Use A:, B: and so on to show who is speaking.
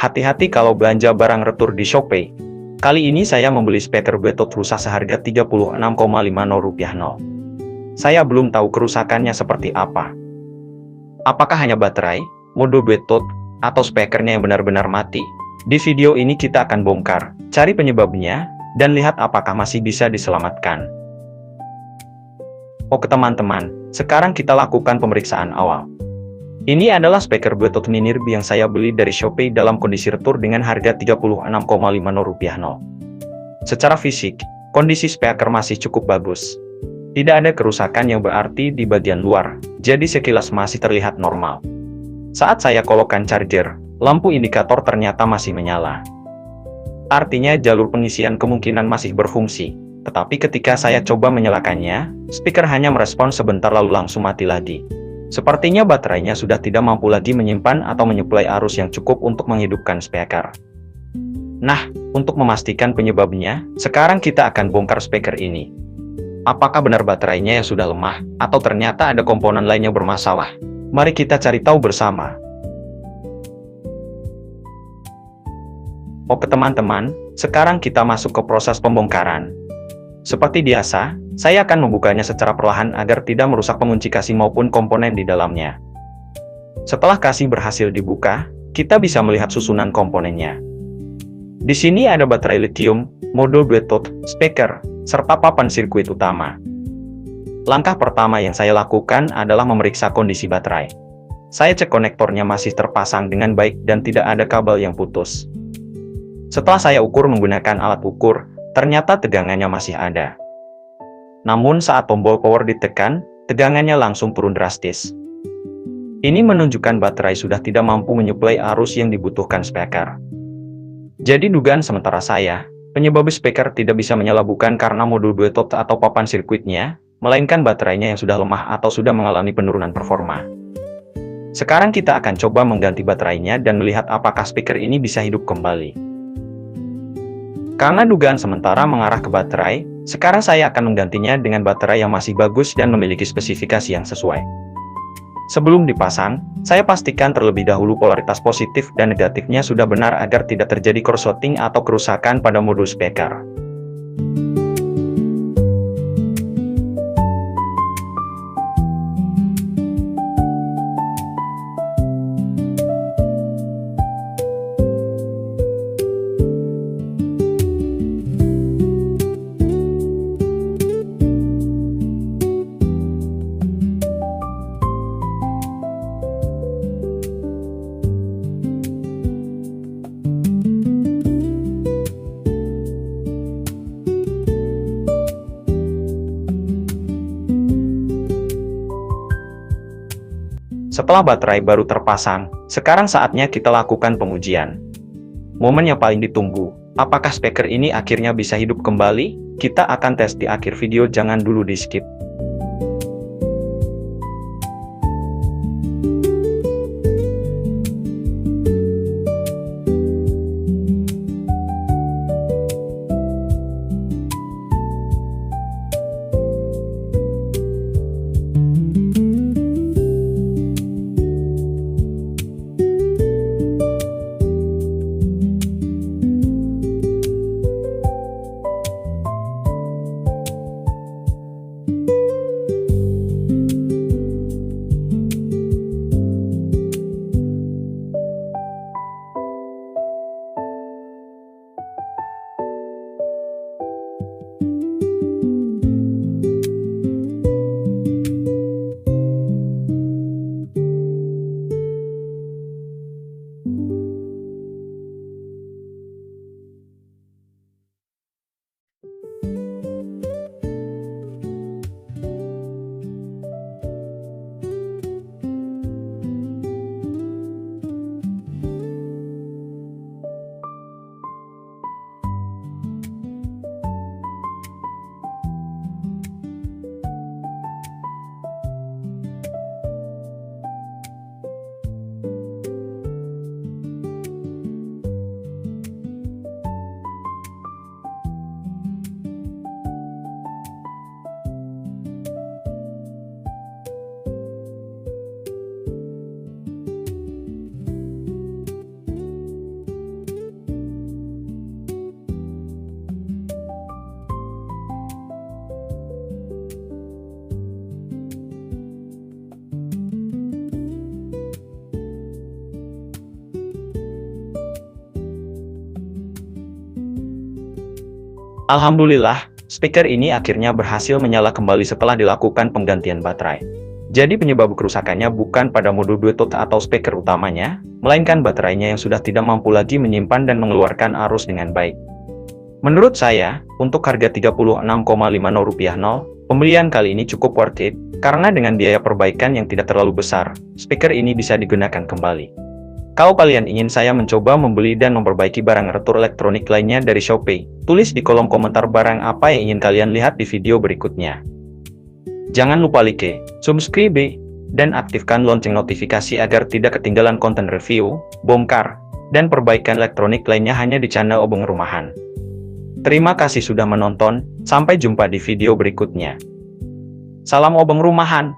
A: Hati-hati kalau belanja barang retur di Shopee. Kali ini saya membeli speaker Bluetooth rusak seharga Rp36,50. Saya belum tahu kerusakannya seperti apa. Apakah hanya baterai, mode Bluetooth, atau speakernya yang benar-benar mati? Di video ini kita akan bongkar, cari penyebabnya, dan lihat apakah masih bisa diselamatkan. Oke teman-teman, sekarang kita lakukan pemeriksaan awal. Ini adalah speaker Bluetooth mini yang saya beli dari Shopee dalam kondisi retur dengan harga Rp36,50. Secara fisik, kondisi speaker masih cukup bagus. Tidak ada kerusakan yang berarti di bagian luar, jadi sekilas masih terlihat normal. Saat saya kolokkan charger, lampu indikator ternyata masih menyala. Artinya jalur pengisian kemungkinan masih berfungsi, tetapi ketika saya coba menyalakannya, speaker hanya merespon sebentar lalu langsung mati lagi. Sepertinya baterainya sudah tidak mampu lagi menyimpan atau menyuplai arus yang cukup untuk menghidupkan speaker. Nah, untuk memastikan penyebabnya, sekarang kita akan bongkar speaker ini. Apakah benar baterainya yang sudah lemah, atau ternyata ada komponen lainnya bermasalah? Mari kita cari tahu bersama. Oke teman-teman, sekarang kita masuk ke proses pembongkaran. Seperti biasa, saya akan membukanya secara perlahan agar tidak merusak pengunci kasih maupun komponen di dalamnya. Setelah kasih berhasil dibuka, kita bisa melihat susunan komponennya. Di sini ada baterai lithium, modul Bluetooth, speaker, serta papan sirkuit utama. Langkah pertama yang saya lakukan adalah memeriksa kondisi baterai. Saya cek konektornya masih terpasang dengan baik dan tidak ada kabel yang putus. Setelah saya ukur menggunakan alat ukur, ternyata tegangannya masih ada. Namun saat tombol power ditekan, tegangannya langsung turun drastis. Ini menunjukkan baterai sudah tidak mampu menyuplai arus yang dibutuhkan speaker. Jadi dugaan sementara saya, penyebab speaker tidak bisa menyala bukan karena modul Bluetooth atau papan sirkuitnya, melainkan baterainya yang sudah lemah atau sudah mengalami penurunan performa. Sekarang kita akan coba mengganti baterainya dan melihat apakah speaker ini bisa hidup kembali. Karena dugaan sementara mengarah ke baterai, sekarang saya akan menggantinya dengan baterai yang masih bagus dan memiliki spesifikasi yang sesuai. Sebelum dipasang, saya pastikan terlebih dahulu polaritas positif dan negatifnya sudah benar agar tidak terjadi korsleting atau kerusakan pada modul speaker. Setelah baterai baru terpasang, sekarang saatnya kita lakukan pengujian. Momen yang paling ditunggu, apakah speaker ini akhirnya bisa hidup kembali? Kita akan tes di akhir video, jangan dulu di skip. Alhamdulillah, speaker ini akhirnya berhasil menyala kembali setelah dilakukan penggantian baterai. Jadi penyebab kerusakannya bukan pada modul Bluetooth atau speaker utamanya, melainkan baterainya yang sudah tidak mampu lagi menyimpan dan mengeluarkan arus dengan baik. Menurut saya, untuk harga Rp36,50, pembelian kali ini cukup worth it, karena dengan biaya perbaikan yang tidak terlalu besar, speaker ini bisa digunakan kembali. Kalau kalian ingin saya mencoba membeli dan memperbaiki barang retur elektronik lainnya dari Shopee, tulis di kolom komentar barang apa yang ingin kalian lihat di video berikutnya. Jangan lupa like, subscribe, dan aktifkan lonceng notifikasi agar tidak ketinggalan konten review, bongkar, dan perbaikan elektronik lainnya hanya di channel Obeng Rumahan. Terima kasih sudah menonton, sampai jumpa di video berikutnya. Salam Obeng Rumahan.